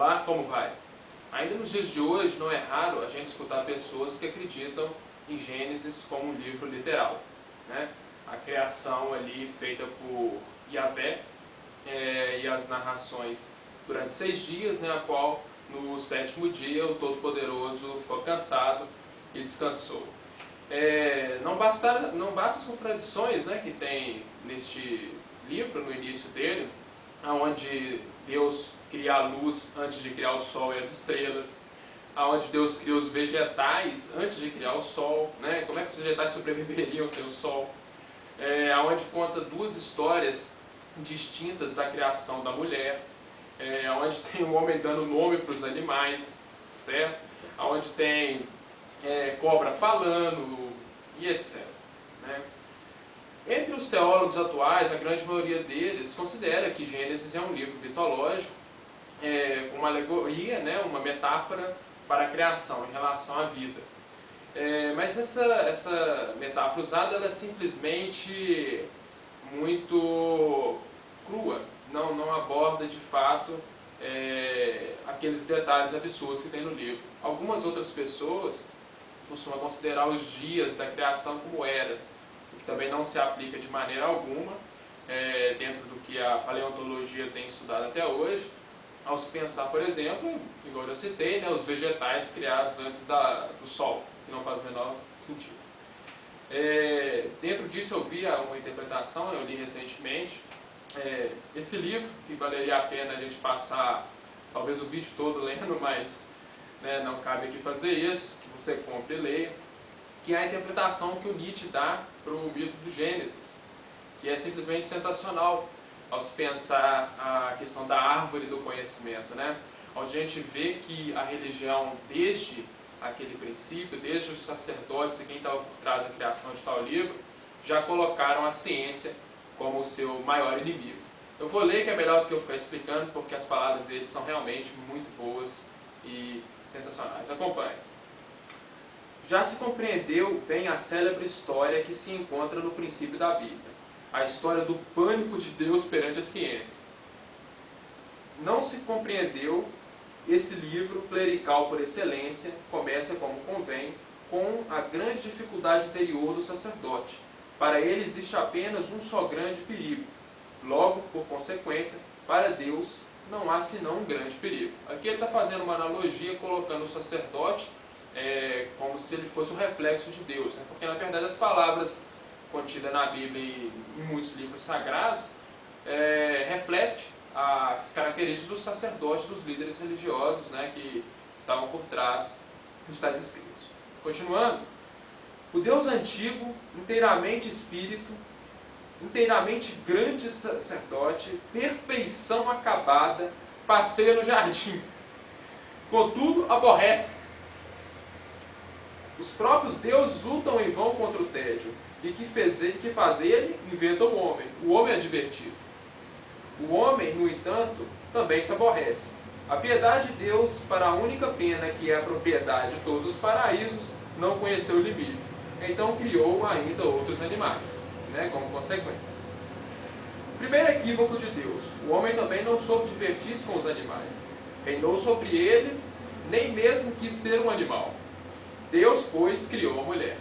Olá, como vai? Ainda nos dias de hoje não é raro a gente escutar pessoas que acreditam em Gênesis como um livro literal, né? A criação ali feita por Yahvé e as narrações durante 6 dias, né, a qual no 7º dia o Todo-Poderoso ficou cansado e descansou. Não basta as contradições, né, que tem neste livro, no início dele, onde Deus cria a luz antes de criar o sol e as estrelas, onde Deus cria os vegetais antes de criar o sol, né? Como é que os vegetais sobreviveriam sem o sol? Onde conta 2 histórias distintas da criação da mulher, onde tem o homem dando nome para os animais, certo? Onde tem cobra falando e etc. Né? Entre os teólogos atuais, a grande maioria deles considera que Gênesis é um livro mitológico, uma alegoria, né, uma metáfora para a criação em relação à vida. Mas essa metáfora usada ela é simplesmente muito crua, não aborda de fato aqueles detalhes absurdos que tem no livro. Algumas outras pessoas costumam considerar os dias da criação como eras, o que também não se aplica de maneira alguma dentro do que a paleontologia tem estudado até hoje, ao se pensar, por exemplo, igual eu citei, né, os vegetais criados antes do Sol, que não faz o menor sentido. Dentro disso eu vi uma interpretação, eu li recentemente, esse livro, que valeria a pena a gente passar talvez o vídeo todo lendo, mas não cabe aqui fazer isso, que você compre e leia, que é a interpretação que o Nietzsche dá para o mito do Gênesis, que é simplesmente sensacional ao se pensar a questão da árvore do conhecimento, né? Onde a gente vê que a religião, desde aquele princípio, desde os sacerdotes e quem estava por trás da criação de tal livro, já colocaram a ciência como o seu maior inimigo. Eu vou ler, que é melhor do que eu ficar explicando, porque as palavras deles são realmente muito boas e sensacionais. Acompanhe. Já se compreendeu bem a célebre história que se encontra no princípio da Bíblia, a história do pânico de Deus perante a ciência. Não se compreendeu esse livro clerical por excelência, começa como convém, com a grande dificuldade interior do sacerdote. Para ele existe apenas um só grande perigo. Logo, por consequência, para Deus não há senão um grande perigo. Aqui ele está fazendo uma analogia, colocando o sacerdote como se ele fosse um reflexo de Deus, né? Porque na verdade as palavras contidas na Bíblia e em muitos livros sagrados refletem as características dos sacerdotes, dos líderes religiosos, né, que estavam por trás de tais escritos. Continuando, o Deus antigo, inteiramente espírito, inteiramente grande sacerdote, perfeição acabada, passeia no jardim. Contudo, aborrece-se. Os próprios deuses lutam em vão contra o tédio, e que faz ele, inventa o homem é divertido. O homem, no entanto, também se aborrece. A piedade de Deus, para a única pena que é a propriedade de todos os paraísos, não conheceu limites. Então criou ainda outros animais, né, como consequência. Primeiro equívoco de Deus: o homem também não soube divertir-se com os animais. Reinou sobre eles, nem mesmo quis ser um animal. Deus, pois, criou a mulher.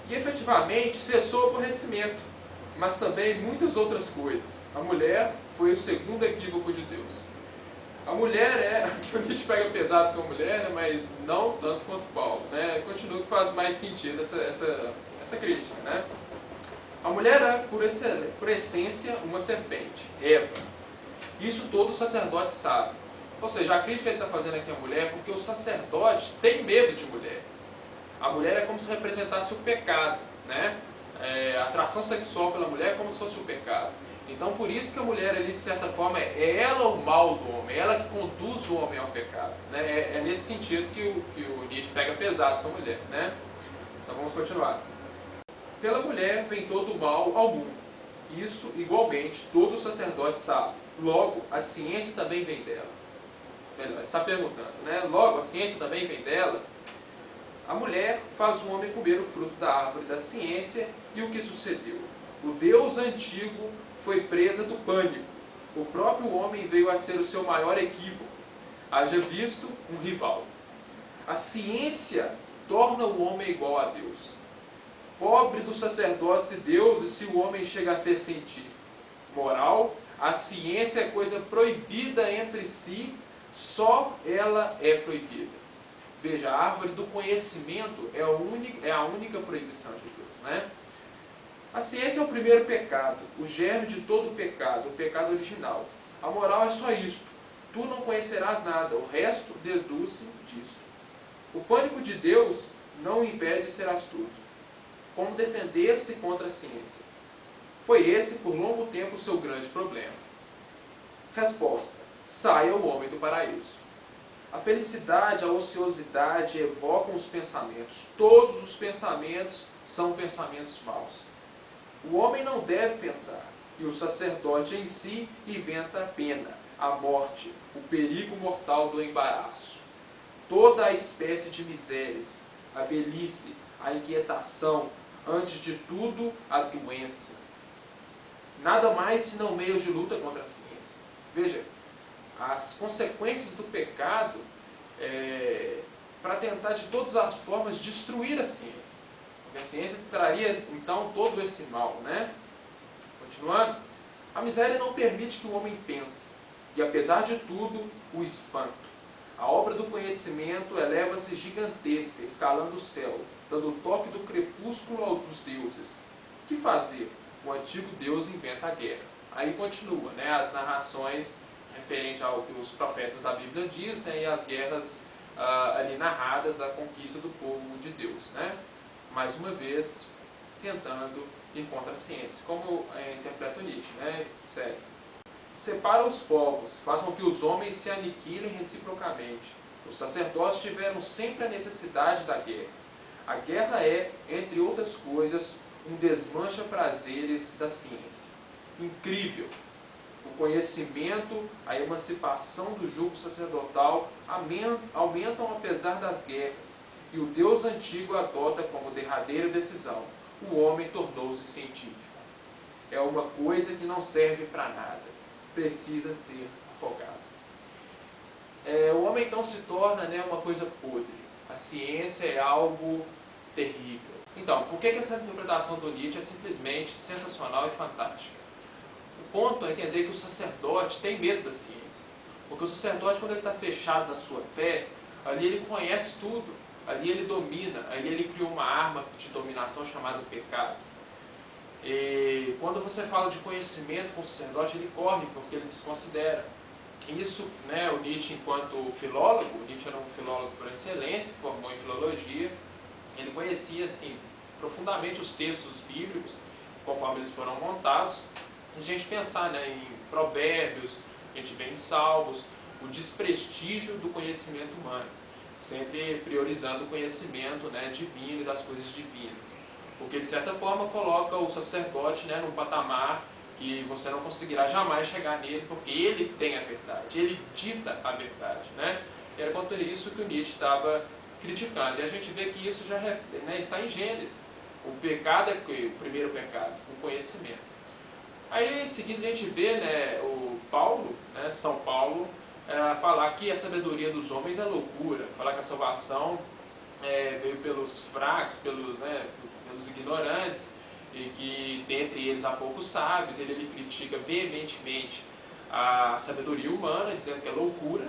E efetivamente cessou o aborrecimento, mas também muitas outras coisas. A mulher foi o segundo equívoco de Deus. A mulher aqui o Nietzsche pega pesado com a mulher, né, mas não tanto quanto Paulo, né? Continua que faz mais sentido essa crítica, né? A mulher é, por essência, uma serpente, Eva. Isso todo sacerdote sabe. Ou seja, a crítica que ele está fazendo aqui à mulher é porque o sacerdote tem medo de mulher. A mulher é como se representasse o pecado, né? A atração sexual pela mulher é como se fosse o pecado. Então, por isso que a mulher ali, de certa forma, é ela o mal do homem, é ela que conduz o homem ao pecado, né? É nesse sentido que o Nietzsche pega pesado com a mulher, né? Então, vamos continuar. Pela mulher vem todo o mal ao mundo. Isso, igualmente, todo sacerdote sabe. Logo, a ciência também vem dela. Ele está perguntando, né? Logo, a ciência também vem dela. A mulher faz o homem comer o fruto da árvore da ciência, e o que sucedeu? O Deus antigo foi presa do pânico. O próprio homem veio a ser o seu maior equívoco. haja visto um rival. A ciência torna o homem igual a Deus. Pobre dos sacerdotes e deuses se o homem chega a ser científico. Moral, a ciência é coisa proibida entre si, só ela é proibida. Veja, a árvore do conhecimento é a única proibição de Deus, né? A ciência é o primeiro pecado, o germe de todo pecado, o pecado original. A moral é só isto: tu não conhecerás nada, o resto deduz-se disto. O pânico de Deus não o impede de ser astuto. Como defender-se contra a ciência? Foi esse, por longo tempo, o seu grande problema. Resposta: saia o homem do paraíso. A felicidade, a ociosidade evocam os pensamentos. Todos os pensamentos são pensamentos maus. O homem não deve pensar, e o sacerdote em si inventa a pena, a morte, o perigo mortal do embaraço. Toda a espécie de misérias, a velhice, a inquietação, antes de tudo, a doença. Nada mais senão meios de luta contra a ciência. Veja, as consequências do pecado para tentar de todas as formas destruir a ciência. Porque a ciência traria então todo esse mal, né? Continuando, a miséria não permite que o homem pense, e apesar de tudo, o espanto. A obra do conhecimento eleva-se gigantesca, escalando o céu, dando o toque do crepúsculo aos deuses. Que fazer? O antigo Deus inventa a guerra. Aí continua, né, as narrações referentes ao que os profetas da Bíblia diz, né, e as guerras ali narradas da conquista do povo de Deus, né? Mais uma vez, tentando ir contra a ciência, como interpreta o Nietzsche, né? Segue. Separa os povos, faz com que os homens se aniquilem reciprocamente. Os sacerdotes tiveram sempre a necessidade da guerra. A guerra é, entre outras coisas, um desmancha-prazeres da ciência. Incrível! O conhecimento, a emancipação do jugo sacerdotal aumentam apesar das guerras, e o Deus antigo adota como derradeira decisão: o homem tornou-se científico. É uma coisa que não serve para nada, precisa ser afogado. O homem então se torna, né, uma coisa podre. A ciência é algo terrível. Então, por que essa interpretação do Nietzsche é simplesmente sensacional e fantástica? O ponto é entender que o sacerdote tem medo da ciência. Porque o sacerdote, quando ele está fechado na sua fé, ali ele conhece tudo, ali ele domina, ali ele criou uma arma de dominação chamada pecado. E quando você fala de conhecimento com o sacerdote, ele corre, porque ele desconsidera. Isso, né, o Nietzsche, enquanto filólogo, o Nietzsche era um filólogo por excelência, formou em filologia, ele conhecia assim, profundamente os textos bíblicos, conforme eles foram montados. A gente pensar, né, em provérbios, a gente vê em salmos, o desprestígio do conhecimento humano, sempre priorizando o conhecimento, né, divino e das coisas divinas. Porque, de certa forma, coloca o sacerdote, né, num patamar que você não conseguirá jamais chegar nele, porque ele tem a verdade, ele dita a verdade, né? E era quanto isso que o Nietzsche estava criticando. E a gente vê que isso já, né, está em Gênesis. O pecado é o primeiro pecado, o conhecimento. Aí, em seguida, a gente vê, né, o Paulo, né, São Paulo, falar que a sabedoria dos homens é loucura, falar que a salvação veio pelos fracos, pelos ignorantes, e que dentre eles há poucos sábios. Ele critica veementemente a sabedoria humana, dizendo que é loucura,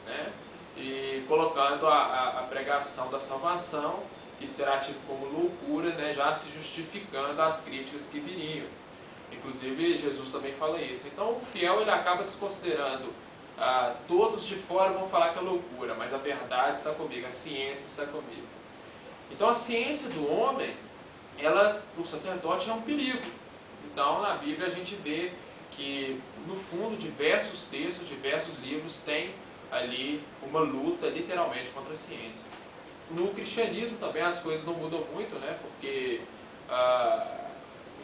né, e colocando a pregação da salvação, que será tido como loucura, né, já se justificando as críticas que viriam. Inclusive, Jesus também fala isso. Então, o fiel ele acaba se considerando, todos de fora vão falar que é loucura, mas a verdade está comigo, a ciência está comigo. Então, a ciência do homem, o sacerdote é um perigo. Então, na Bíblia a gente vê que, no fundo, diversos textos, diversos livros têm ali uma luta, literalmente, contra a ciência. No cristianismo também as coisas não mudam muito, né? Porque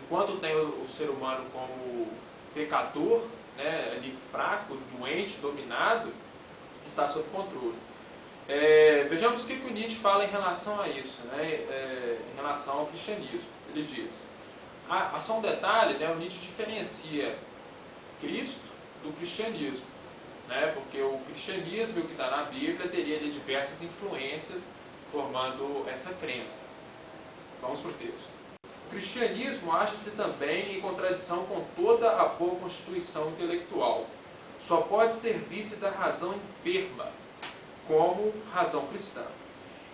enquanto tem o ser humano como pecador, né, ali fraco, doente, dominado, está sob controle. Vejamos o que o Nietzsche fala em relação a isso, né, em relação ao cristianismo. Ele diz, só um detalhe, né, o Nietzsche diferencia Cristo do cristianismo. né? Porque o cristianismo e o que está na Bíblia teria ali diversas influências formando essa crença. Vamos para o texto. O cristianismo acha-se também em contradição com toda a boa constituição intelectual. Só pode servir-se da razão enferma, como razão cristã.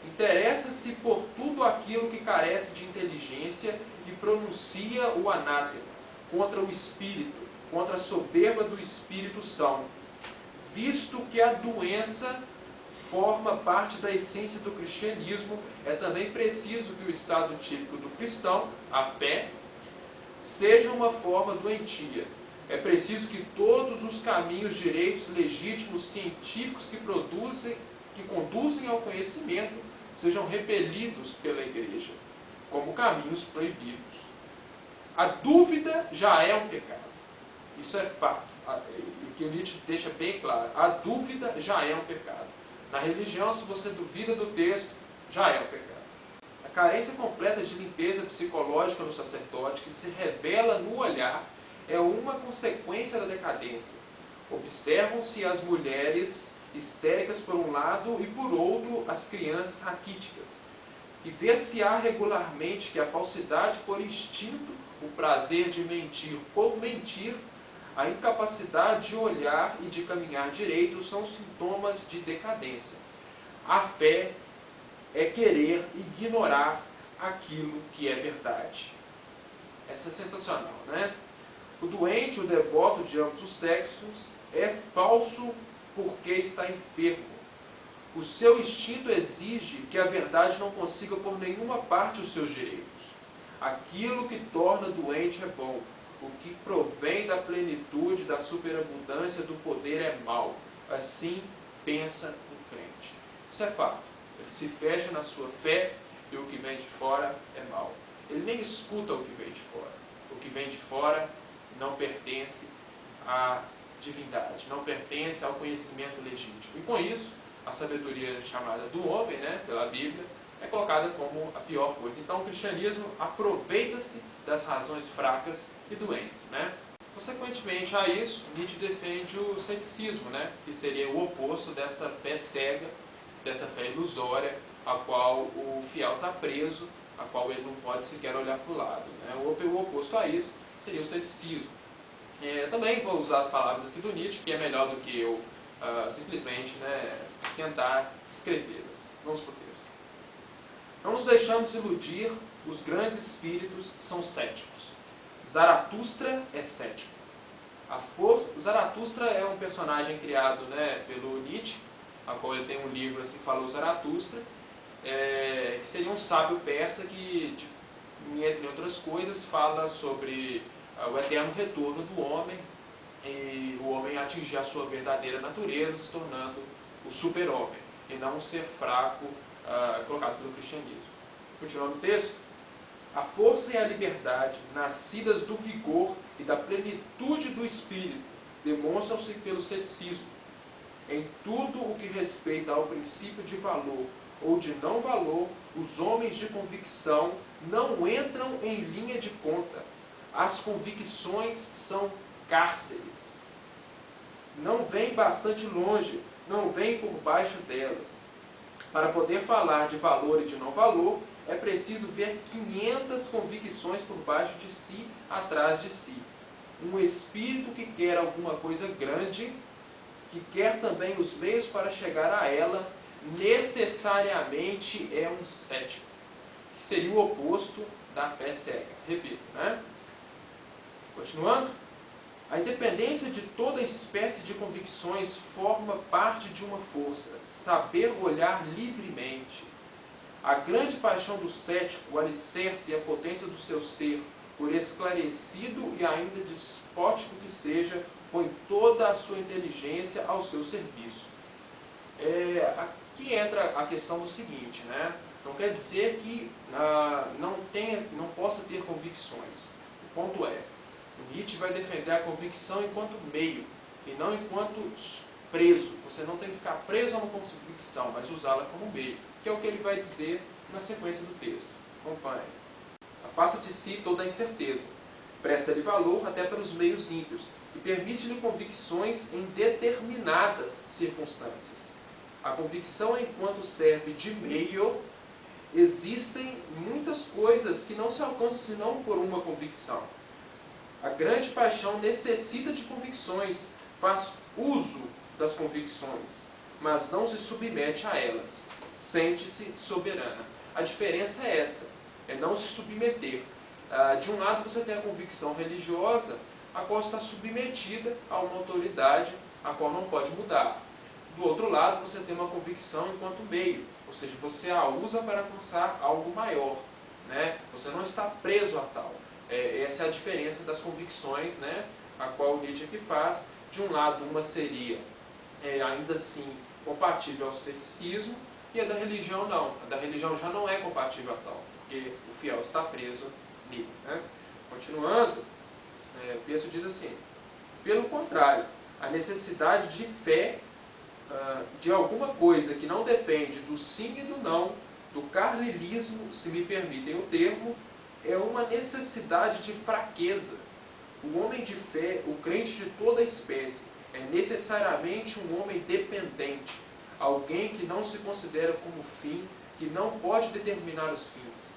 Interessa-se por tudo aquilo que carece de inteligência e pronuncia o anátema contra o espírito, contra a soberba do Espírito Santo, visto que a doença forma parte da essência do cristianismo, é também preciso que o estado típico do cristão, a fé, seja uma forma doentia. É preciso que todos os caminhos direitos, legítimos, científicos que conduzem ao conhecimento sejam repelidos pela Igreja, como caminhos proibidos. A dúvida já é um pecado. Isso é fato. E que o Nietzsche deixa bem claro. A dúvida já é um pecado. Na religião, se você duvida do texto, já é um pecado. A carência completa de limpeza psicológica no sacerdote, que se revela no olhar, é uma consequência da decadência. Observam-se as mulheres histéricas por um lado e por outro as crianças raquíticas. E ver-se-á regularmente que a falsidade por instinto, o prazer de mentir por mentir, a incapacidade de olhar e de caminhar direito são sintomas de decadência. A fé é querer ignorar aquilo que é verdade. Essa é sensacional, né? O doente, o devoto de ambos os sexos, é falso porque está enfermo. O seu instinto exige que a verdade não consiga por nenhuma parte os seus direitos. Aquilo que torna doente é bom. O que provém da plenitude, da superabundância do poder é mal. Assim pensa o crente. Isso é fato. Ele se fecha na sua fé e o que vem de fora é mal. Ele nem escuta o que vem de fora. O que vem de fora não pertence à divindade, não pertence ao conhecimento legítimo. E com isso, a sabedoria chamada do homem, né, pela Bíblia, é colocada como a pior coisa. Então o cristianismo aproveita-se das razões fracas e doentes, né? Consequentemente a isso, Nietzsche defende o ceticismo, né, que seria o oposto dessa fé cega, dessa fé ilusória, a qual o fiel está preso, a qual ele não pode sequer olhar para o lado, né? O oposto a isso seria o ceticismo. Também vou usar as palavras aqui do Nietzsche, que é melhor do que eu simplesmente, né, tentar descrevê-las. Vamos para o texto. Não nos deixamos iludir, os grandes espíritos são céticos. Zaratustra é cético. O Zaratustra é um personagem criado, né, pelo Nietzsche, a qual ele tem um livro assim que fala o Zaratustra, que seria um sábio persa que, entre outras coisas, fala sobre o eterno retorno do homem e o homem atingir a sua verdadeira natureza, se tornando o super-homem, e não um ser fraco colocado pelo cristianismo. Continuando o texto. A força e a liberdade, nascidas do vigor e da plenitude do espírito, demonstram-se pelo ceticismo. Em tudo o que respeita ao princípio de valor ou de não valor, os homens de convicção não entram em linha de conta. As convicções são cárceres. Não vêm bastante longe, não vêm por baixo delas. Para poder falar de valor e de não valor, é preciso ver 500 convicções por baixo de si, atrás de si. Um espírito que quer alguma coisa grande, que quer também os meios para chegar a ela, necessariamente é um cético, que seria o oposto da fé cega. Repito, né? Continuando. A independência de toda espécie de convicções forma parte de uma força, saber olhar livremente. A grande paixão do cético, o alicerce e a potência do seu ser, por esclarecido e ainda despótico que seja, põe toda a sua inteligência ao seu serviço. Aqui entra a questão do seguinte, né? Não quer dizer que não possa ter convicções. O ponto é, o Nietzsche vai defender a convicção enquanto meio, e não enquanto preso. Você não tem que ficar preso a uma convicção, mas usá-la como meio, que é o que ele vai dizer na sequência do texto. Acompanhe. Afasta de si toda a incerteza. Presta-lhe valor até para os meios ímpios e permite-lhe convicções em determinadas circunstâncias. A convicção, enquanto serve de meio, existem muitas coisas que não se alcançam senão por uma convicção. A grande paixão necessita de convicções, faz uso das convicções, mas não se submete a elas. Sente-se soberana. A diferença é essa, é não se submeter. De um lado você tem a convicção religiosa, a qual está submetida a uma autoridade, a qual não pode mudar. Do outro lado você tem uma convicção enquanto meio, ou seja, você a usa para alcançar algo maior, né? Você não está preso a tal. Essa é a diferença das convicções, né? A qual o Nietzsche aqui faz. De um lado, uma seria ainda assim compatível ao ceticismo, e a da religião não. A da religião já não é compatível a tal, porque o fiel está preso nele, né? Continuando, o texto diz assim: pelo contrário, a necessidade de fé de alguma coisa que não depende do sim e do não, do carlilismo, se me permitem o termo, é uma necessidade de fraqueza. O homem de fé, o crente de toda espécie, é necessariamente um homem dependente, alguém que não se considera como fim, que não pode determinar os fins.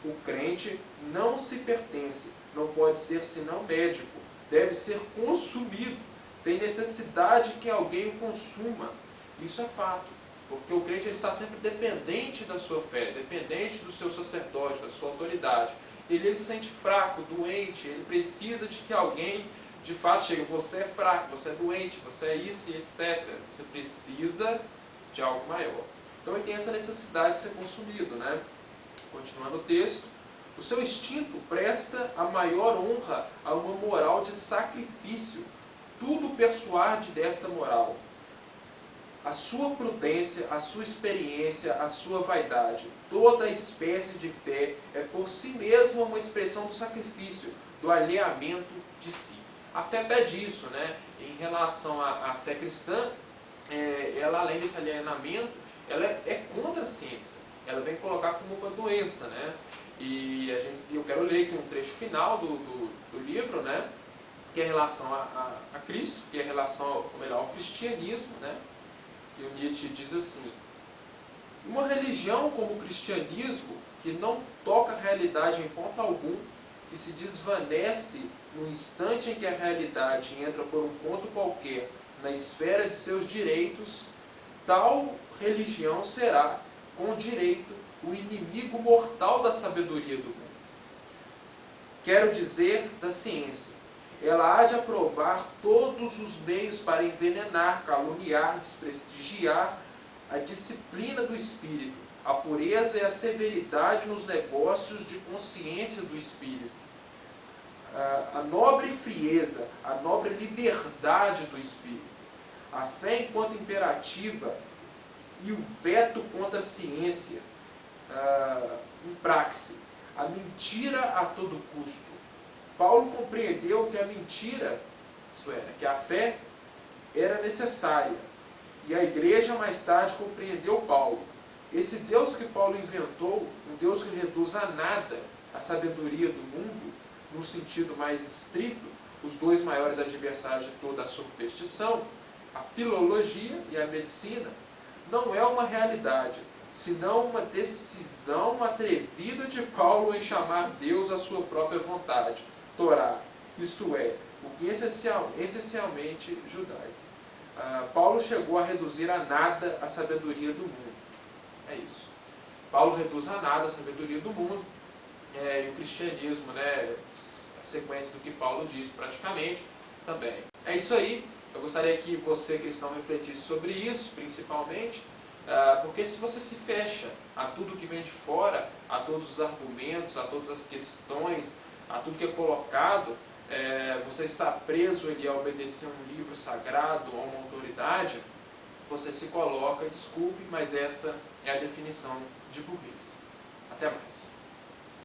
O crente não se pertence, não pode ser senão médico, deve ser consumido, tem necessidade que alguém o consuma. Isso é fato, porque o crente ele está sempre dependente da sua fé, dependente do seu sacerdote, da sua autoridade. Ele se sente fraco, doente, ele precisa de que alguém de fato chegue: você é fraco, você é doente, você é isso e etc. Você precisa de algo maior. Então ele tem essa necessidade de ser consumido, né? Continuando o texto: o seu instinto presta a maior honra a uma moral de sacrifício. Tudo persuade desta moral. A sua prudência, a sua experiência, a sua vaidade, toda espécie de fé é por si mesma uma expressão do sacrifício, do alheamento de si. A fé pede isso, né? Em relação à fé cristã, ela, além desse alienamento, ela é contra a ciência. Ela vem colocar como uma doença, né? E eu quero ler aqui um trecho final do livro, né? Que é em relação a Cristo, que é em relação ao cristianismo, né? E o Nietzsche diz assim: uma religião como o cristianismo, que não toca a realidade em ponto algum, que se desvanece no instante em que a realidade entra por um ponto qualquer na esfera de seus direitos, tal religião será, com direito, o inimigo mortal da sabedoria do mundo. Quero dizer, da ciência. Ela há de aprovar todos os meios para envenenar, caluniar, desprestigiar a disciplina do espírito, a pureza e a severidade nos negócios de consciência do espírito, a nobre frieza, a nobre liberdade do espírito, a fé enquanto imperativa e o veto contra a ciência, em praxe, a mentira a todo custo. Paulo compreendeu que a mentira, isto é, que a fé era necessária. E a igreja mais tarde compreendeu Paulo. Esse Deus que Paulo inventou, um Deus que reduz a nada a sabedoria do mundo, no sentido mais estrito, os dois maiores adversários de toda a superstição, a filologia e a medicina, não é uma realidade, senão uma decisão atrevida de Paulo em chamar Deus à sua própria vontade, Torá, isto é, o que essencialmente judaico. Paulo chegou a reduzir a nada a sabedoria do mundo. É isso. Paulo reduz a nada a sabedoria do mundo, e o cristianismo, né, a sequência do que Paulo disse praticamente, também. É isso aí. Eu gostaria que você, cristão, refletisse sobre isso, principalmente, porque se você se fecha a tudo que vem de fora, a todos os argumentos, a todas as questões, a tudo que é colocado, você está preso ali a obedecer um livro sagrado, a uma autoridade, você se coloca, desculpe, mas essa é a definição de burrice. Até mais.